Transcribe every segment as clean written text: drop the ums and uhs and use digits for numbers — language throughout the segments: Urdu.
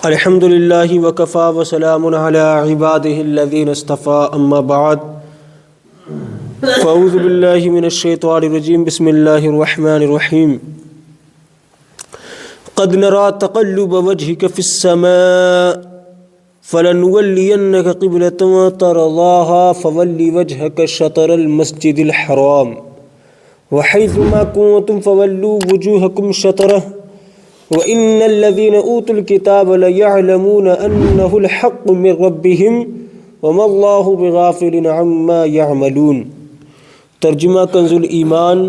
الحمد للہ وکفا وسلام علی عبادہ الذین اصطفى اما بعد فاعوذ باللہ من الشیطان الرجیم بسم اللہ الرحمن الرحیم قد نرى تقلب وجهك في السماء فلنولينك قبلة ترضاها فول وجهك شطر المسجد الحرام وحيث ما كنتم فولوا وجوهكم شطره وَإِنَّ الَّذِينَ أُوتُوا الْكِتَابَ لَيَعْلَمُونَ أَنَّهُ الْحَقُّ مِنْ رَبِّهِمْ وَمَا اللَّهُ بِغَافِلٍ عَمَّا يَعْمَلُونَ۔ ترجمہ کنز الایمان۔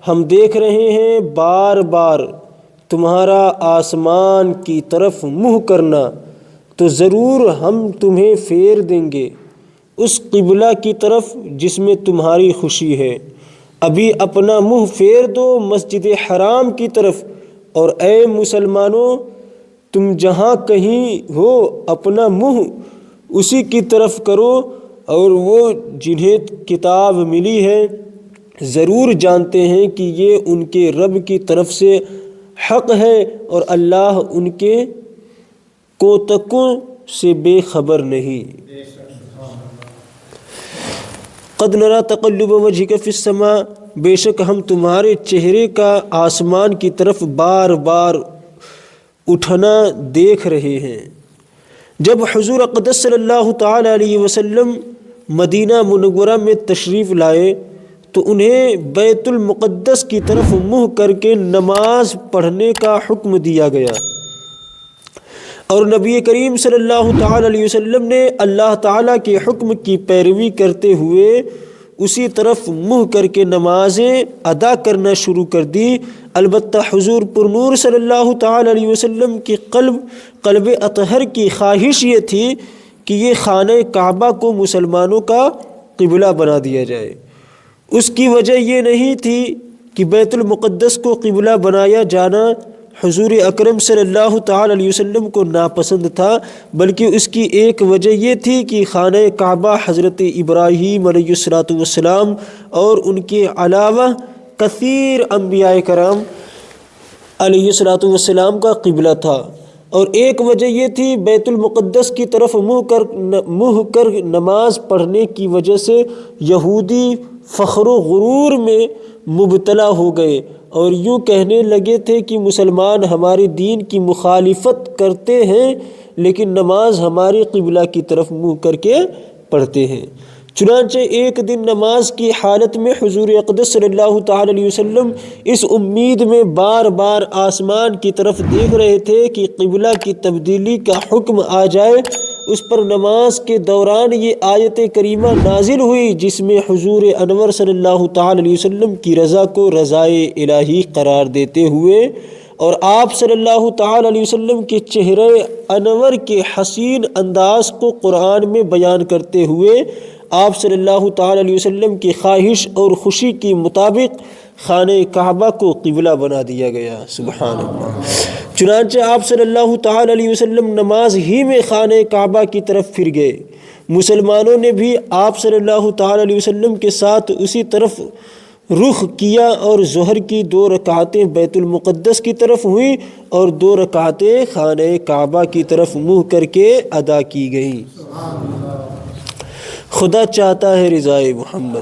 ہم دیکھ رہے ہیں بار بار تمہارا آسمان کی طرف منہ کرنا، تو ضرور ہم تمہیں پھیر دیں گے اس قبلہ کی طرف جس میں تمہاری خوشی ہے۔ ابھی اپنا منہ پھیر دو مسجد حرام کی طرف، اور اے مسلمانوں تم جہاں کہیں ہو اپنا منہ اسی کی طرف کرو، اور وہ جنہیں کتاب ملی ہے ضرور جانتے ہیں کہ یہ ان کے رب کی طرف سے حق ہے، اور اللہ ان کے کوتکوں سے بے خبر نہیں۔ قد نرى تقلب وجهك في السماء، بے شک ہم تمہارے چہرے کا آسمان کی طرف بار بار اٹھنا دیکھ رہے ہیں۔ جب حضور اقدس صلی اللہ تعالی علیہ وسلم مدینہ منورہ میں تشریف لائے تو انہیں بیت المقدس کی طرف منہ کر کے نماز پڑھنے کا حکم دیا گیا، اور نبی کریم صلی اللہ تعالی علیہ وسلم نے اللہ تعالیٰ کے حکم کی پیروی کرتے ہوئے اسی طرف منہ کر کے نمازیں ادا کرنا شروع کر دی۔ البتہ حضور پر نور صلی اللہ تعالی علیہ وسلم کی قلب اطہر کی خواہش یہ تھی کہ یہ خانہ کعبہ کو مسلمانوں کا قبلہ بنا دیا جائے۔ اس کی وجہ یہ نہیں تھی کہ بیت المقدس کو قبلہ بنایا جانا حضور اکرم صلی اللہ تعالی علیہ وسلم کو ناپسند تھا، بلکہ اس کی ایک وجہ یہ تھی کہ خانہ کعبہ حضرت ابراہیم علیہ السلام اور ان کے علاوہ کثیر انبیاء کرام علیہ السلام کا قبلہ تھا، اور ایک وجہ یہ تھی بیت المقدس کی طرف منہ کر نماز پڑھنے کی وجہ سے یہودی فخر و غرور میں مبتلا ہو گئے، اور یوں کہنے لگے تھے کہ مسلمان ہمارے دین کی مخالفت کرتے ہیں لیکن نماز ہمارے قبلہ کی طرف منہ کر کے پڑھتے ہیں۔ چنانچہ ایک دن نماز کی حالت میں حضور اقدس صلی اللہ تعالی علیہ وسلم اس امید میں بار بار آسمان کی طرف دیکھ رہے تھے کہ قبلہ کی تبدیلی کا حکم آ جائے۔ اس پر نماز کے دوران یہ آیت کریمہ نازل ہوئی جس میں حضور انور صلی اللہ تعالی علیہ وسلم کی رضا کو رضائے الہی قرار دیتے ہوئے، اور آپ صلی اللہ تعالی علیہ وسلم کے چہرے انور کے حسین انداز کو قرآن میں بیان کرتے ہوئے آپ صلی اللہ تعالی علیہ وسلم کی خواہش اور خوشی کے مطابق خانہ کعبہ کو قبلہ بنا دیا گیا۔ سبحان اللہ۔ چنانچہ آپ صلی اللہ تعالی علیہ وسلم نماز ہی میں خانہ کعبہ کی طرف پھر گئے۔ مسلمانوں نے بھی آپ صلی اللہ تعالی علیہ وسلم کے ساتھ اسی طرف رخ کیا، اور ظہر کی 2 رکعتیں بیت المقدس کی طرف ہوئیں اور 2 رکعتیں خانہ کعبہ کی طرف منہ کر کے ادا کی گئیں۔ خدا چاہتا ہے رضائے محمد۔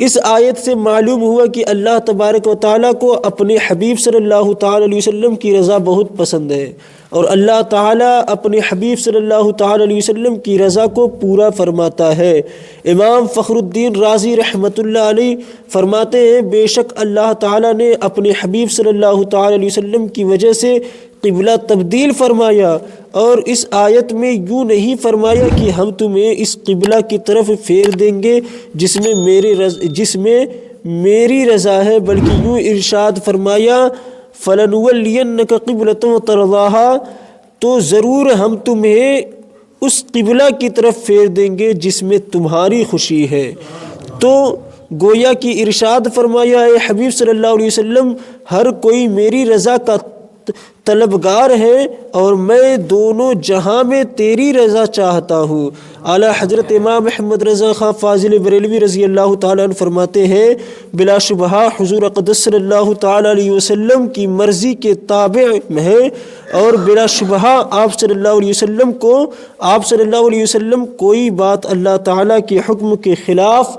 اس آیت سے معلوم ہوا کہ اللہ تبارک و تعالیٰ کو اپنے حبیب صلی اللہ تعالی علیہ وسلم کی رضا بہت پسند ہے، اور اللہ تعالیٰ اپنے حبیب صلی اللہ تعالی علیہ وسلم کی رضا کو پورا فرماتا ہے۔ امام فخر الدین رازی رحمۃ اللہ علیہ فرماتے ہیں بے شک اللہ تعالیٰ نے اپنے حبیب صلی اللہ تعالی علیہ وسلم کی وجہ سے قبلہ تبدیل فرمایا، اور اس آیت میں یوں نہیں فرمایا کہ ہم تمہیں اس قبلہ کی طرف پھیر دیں گے جس میں میری رضا ہے، بلکہ یوں ارشاد فرمایا فَلَنُوَلِّيَنَّكَ قِبْلَةً تَرْضَاهَا، تو ضرور ہم تمہیں اس قبلہ کی طرف پھیر دیں گے جس میں تمہاری خوشی ہے۔ تو گویا کہ ارشاد فرمایا اے حبیب صلی اللہ علیہ وسلم ہر کوئی میری رضا کا طلبگار ہے اور میں دونوں جہاں میں تیری رضا چاہتا ہوں۔ اعلیٰ حضرت امام محمد رضا خان فاضل بریلوی رضی اللہ تعالیٰ عنہ فرماتے ہیں بلا شبہ حضور اقدس صلی اللہ تعالیٰ علیہ وسلم کی مرضی کے تابع ہے، اور بلا شبہ آپ صلی اللہ علیہ وسلم کوئی بات اللہ تعالیٰ کے حکم کے خلاف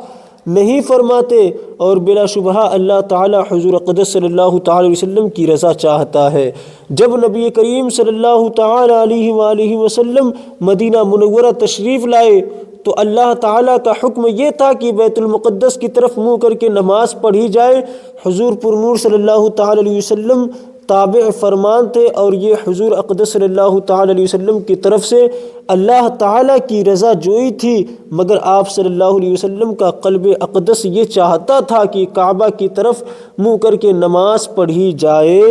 نہیں فرماتے، اور بلا شبہ اللہ تعالیٰ حضور اقدس صلی اللہ تعالیٰ علیہ وسلم کی رضا چاہتا ہے۔ جب نبی کریم صلی اللہ تعالیٰ علیہ وآلہ وسلم مدینہ منورہ تشریف لائے تو اللہ تعالیٰ کا حکم یہ تھا کہ بیت المقدس کی طرف منہ کر کے نماز پڑھی جائے۔ حضور پر نور صلی اللہ تعالیٰ علیہ وسلم تابع فرمان تھے، اور یہ حضور اقدس صلی اللہ تعالیٰ علیہ وسلم کی طرف سے اللہ تعالیٰ کی رضا جوئی تھی، مگر آپ صلی اللہ علیہ وسلم کا قلب اقدس یہ چاہتا تھا کہ کعبہ کی طرف منہ کر کے نماز پڑھی جائے۔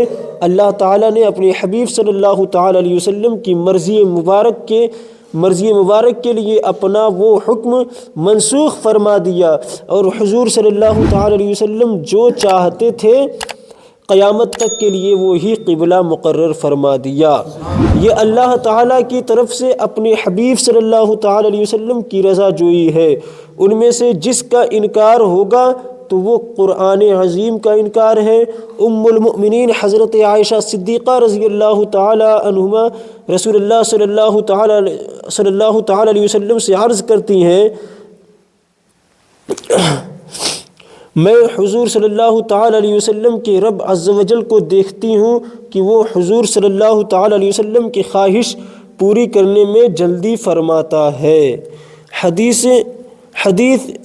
اللہ تعالیٰ نے اپنے حبیب صلی اللہ تعالیٰ علیہ وسلم کی مرضی مبارک کے لیے اپنا وہ حکم منسوخ فرما دیا، اور حضور صلی اللہ تعالیٰ علیہ وسلم جو چاہتے تھے قیامت تک کے لیے وہی قبلہ مقرر فرما دیا۔ یہ اللہ تعالیٰ کی طرف سے اپنے حبیب صلی اللہ تعالیٰ علیہ وسلم کی رضا جوئی ہے۔ ان میں سے جس کا انکار ہوگا تو وہ قرآن عظیم کا انکار ہے۔ ام المؤمنین حضرت عائشہ صدیقہ رضی اللہ تعالیٰ عنہما رسول اللہ صلی اللہ تعالیٰ علیہ وسلم سے عرض کرتی ہیں میں حضور صلی اللہ تعالیٰ علیہ وسلم کے رب عز و جل کو دیکھتی ہوں کہ وہ حضور صلی اللہ تعالیٰ علیہ وسلم کی خواہش پوری کرنے میں جلدی فرماتا ہے۔ حدیث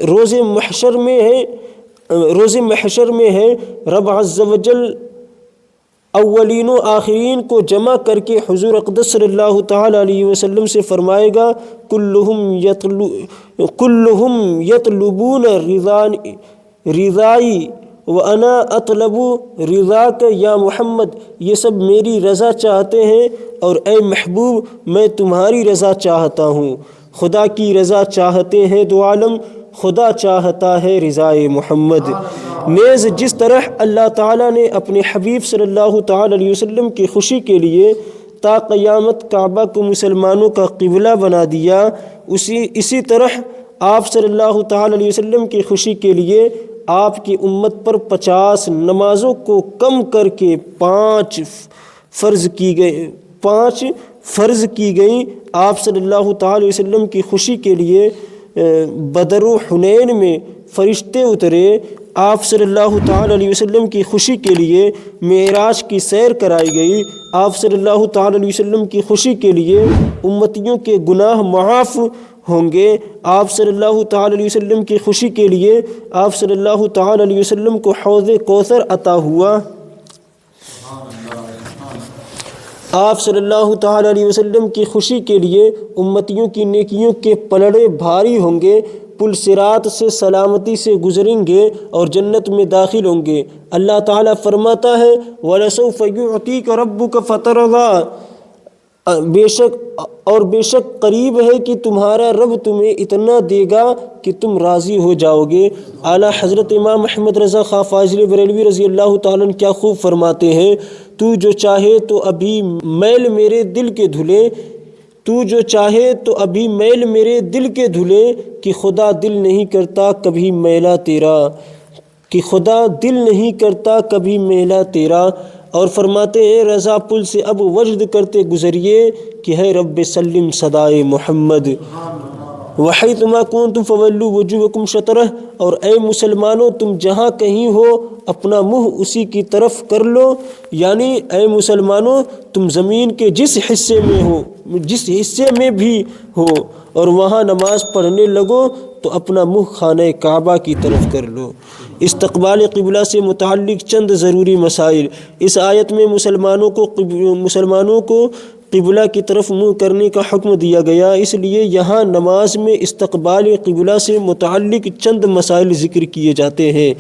روز محشر میں ہے رب عز و جل اولین و آخرین کو جمع کر کے حضور اقدس صلی اللہ تعالیٰ علیہ وسلم سے فرمائے گا کلہم یطلبون رضائی وانا اطلب رضاک یا محمد، یہ سب میری رضا چاہتے ہیں اور اے محبوب میں تمہاری رضا چاہتا ہوں۔ خدا کی رضا چاہتے ہیں دو عالم، خدا چاہتا ہے رضائے محمد۔ نیز جس طرح اللہ تعالیٰ نے اپنے حبیب صلی اللہ تعالیٰ علیہ وسلم کی خوشی کے لیے تا قیامت کعبہ کو مسلمانوں کا قبلہ بنا دیا، اسی طرح آپ صلی اللہ تعالیٰ علیہ وسلم کی خوشی کے لیے آپ کی امت پر 50 نمازوں کو کم کر کے 5 فرض کی گئیں۔ آپ صلی اللہ تعالیٰ علیہ وسلم کی خوشی کے لیے بدر و حنین میں فرشتے اترے، آپ صلی اللہ تعالیٰ علیہ وسلم کی خوشی کے لیے معراج کی سیر کرائی گئی، آپ صلی اللہ تعالیٰ علیہ وسلم کی خوشی کے لیے امتیوں کے گناہ معاف ہوں گے، آپ صلی اللہ تعالیٰ علیہ وسلم کی خوشی کے لیے آپ صلی اللہ تعالیٰ علیہ وسلم کو حوض کوثر عطا ہوا، آپ صلی اللہ تعالیٰ علیہ وسلم کی خوشی کے لیے امتیوں کی نیکیوں کے پلڑے بھاری ہوں گے، پل صراط سے سلامتی سے گزریں گے اور جنت میں داخل ہوں گے۔ اللہ تعالیٰ فرماتا ہے وَلَسَوْفَ يُعْطِيكَ رَبُّكَ فَتَرْضَىٰ، بے شک قریب ہے کہ تمہارا رب تمہیں اتنا دے گا کہ تم راضی ہو جاؤ گے۔ اعلیٰ حضرت امام محمد رضا خان فاضل بریلوی رضی اللہ تعالیٰ عنہ کیا خوب فرماتے ہیں تو جو چاہے تو ابھی میل میرے دل کے دھلے کہ خدا دل نہیں کرتا کبھی میلا تیرا، اور فرماتے ہیں رضا پل سے اب وجد کرتے گزریے کہ ہے رب سلم صدائے محمد۔ وحیثما کنتم فولوا وجوہکم شطرہ، اور اے مسلمانوں تم جہاں کہیں ہو اپنا منہ اسی کی طرف کر لو، یعنی اے مسلمانوں تم زمین کے جس حصے میں بھی ہو اور وہاں نماز پڑھنے لگو تو اپنا منہ خانہ کعبہ کی طرف کر لو۔ استقبال قبلہ سے متعلق چند ضروری مسائل۔ اس آیت میں مسلمانوں کو قبلہ کی طرف منہ کرنے کا حکم دیا گیا، اس لیے یہاں نماز میں استقبال قبلہ سے متعلق چند مسائل ذکر کیے جاتے ہیں۔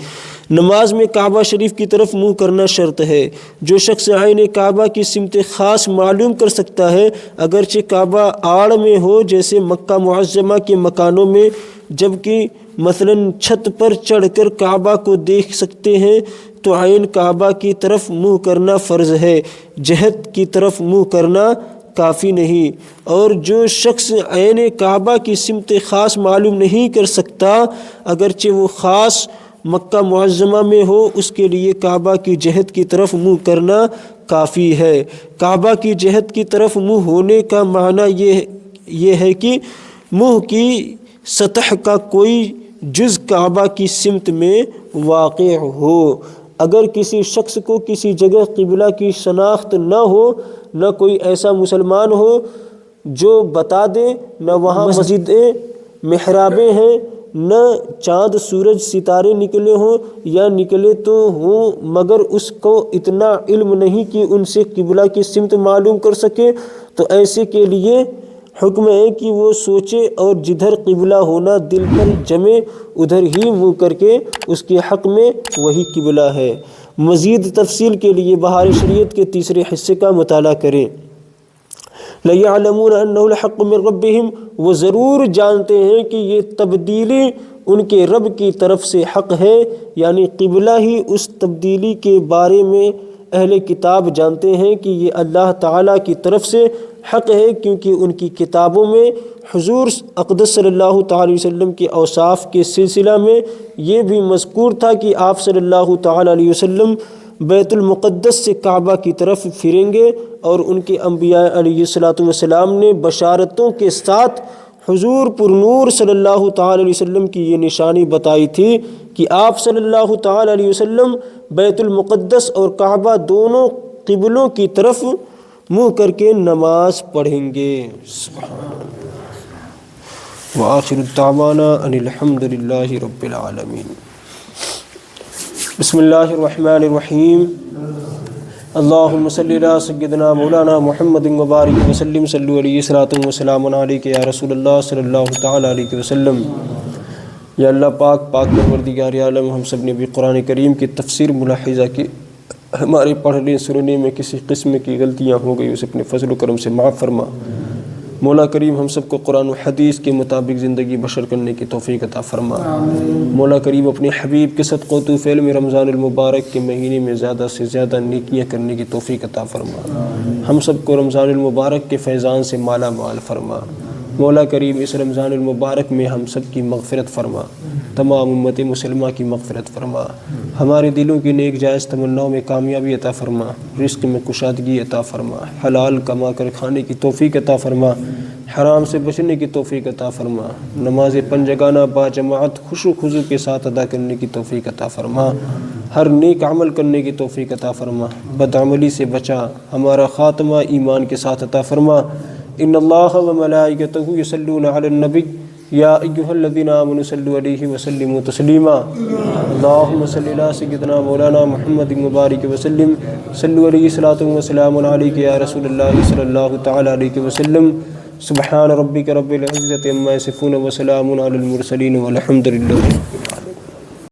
نماز میں کعبہ شریف کی طرف منہ کرنا شرط ہے۔ جو شخص عین کعبہ کی سمت خاص معلوم کر سکتا ہے اگرچہ کعبہ آڑ میں ہو جیسے مکہ معظمہ کے مکانوں میں، جبکہ مثلاً چھت پر چڑھ کر کعبہ کو دیکھ سکتے ہیں تو عین کعبہ کی طرف منہ کرنا فرض ہے، جہت کی طرف منہ کرنا کافی نہیں۔ اور جو شخص عین کعبہ کی سمت خاص معلوم نہیں کر سکتا، اگرچہ وہ خاص مکہ معظمہ میں ہو، اس کے لیے کعبہ کی جہت کی طرف منہ کرنا کافی ہے۔ کعبہ کی جہت کی طرف منہ ہونے کا معنی یہ ہے کہ منہ کی سطح کا کوئی جز کعبہ کی سمت میں واقع ہو۔ اگر کسی شخص کو کسی جگہ قبلہ کی شناخت نہ ہو، نہ کوئی ایسا مسلمان ہو جو بتا دے، نہ وہاں مسجدیں محرابیں ہیں، نہ چاند سورج ستارے نکلے ہوں یا نکلے تو ہوں مگر اس کو اتنا علم نہیں کہ ان سے قبلہ کی سمت معلوم کر سکے، تو ایسے کے لیے حکم ہے کہ وہ سوچے اور جدھر قبلہ ہونا دل پر جمے ادھر ہی منہ کر کے اس کے حق میں وہی قبلہ ہے۔ مزید تفصیل کے لیے بہار شریعت کے تیسرے حصے کا مطالعہ کریں۔ لَيَعْلَمُونَ أَنَّهُ الْحَقُّ مِنْ رَبِّهِمْ، وہ ضرور جانتے ہیں کہ یہ تبدیلی ان کے رب کی طرف سے حق ہے، یعنی قبلہ ہی اس تبدیلی کے بارے میں اہل کتاب جانتے ہیں کہ یہ اللہ تعالیٰ کی طرف سے حق ہے، کیونکہ ان کی کتابوں میں حضور اقدس صلی اللہ تعالی وسلم کے اوصاف کے سلسلہ میں یہ بھی مذکور تھا کہ آپ صلی اللہ تعالی علیہ وسلم بیت المقدس سے کعبہ کی طرف پھریں گے، اور ان کے انبیاء علیہ السلام نے بشارتوں کے ساتھ حضور پر نور صلی اللہ تعالی علیہ وسلم کی یہ نشانی بتائی تھی کہ آپ صلی اللہ تعالی علیہ وسلم بیت المقدس اور کعبہ دونوں قبلوں کی طرف منہ کر کے نماز پڑھیں گے۔ وآخر الدعوانا ان الحمد للہ رب العالمین۔ بسم اللہ الرحمن الرحیم۔ اللہم صلی علی سیدنا مولانا محمد وبارک وسلم، صلو علیہ الصلاۃ والسلام علیک یا رسول اللہ صلی اللہ تعالی علیہ وسلم۔ یا اللہ پاک پروردگار عالم، ہم سب نے بھی قرآن کریم کی تفسیر ملاحظہ کی، ہمارے پڑھنے سننے میں کسی قسم کی غلطیاں ہو گئی اسے اپنے فضل و کرم سے معاف فرما۔ مولا کریم ہم سب کو قرآن و حدیث کے مطابق زندگی بشر کرنے کی توفیق عطا فرما۔ مولا کریم اپنے حبیب کے صدقہ و توفیل میں رمضان المبارک کے مہینے میں زیادہ سے زیادہ نیکیاں کرنے کی توفیق عطا فرما۔ ہم سب کو رمضان المبارک کے فیضان سے مالا مال فرما۔ مولا کریم اس رمضان المبارک میں ہم سب کی مغفرت فرما، تمام امت مسلمہ کی مغفرت فرما، ہمارے دلوں کی نیک جائز تمناؤں میں کامیابی عطا فرما، رزق میں کشادگی عطا فرما، حلال کما کر کھانے کی توفیق عطا فرما، حرام سے بچنے کی توفیق عطا فرما، نماز پنجگانہ با جماعت خوش و خضوع کے ساتھ ادا کرنے کی توفیق عطا فرما، ہر نیک عمل کرنے کی توفیق عطا فرما، بدعملی سے بچا، ہمارا خاتمہ ایمان کے ساتھ عطا فرما۔ ان اللہ و ملائکتہ یصلون علی النبی یا ایھا الذین آمنوا صلوا علیہ وسلموا تسلیما۔ اللہم صلی علی سیدنا مولانا محمد مبارک وسلم، صلوا علیہ الصلاۃ والسلام علیک یا رسول اللہ صلی اللہ تعالی علیہ وسلم۔ سبحان ربک رب العزۃ عما یصفون وسلام علی المرسلین والحمد للہ۔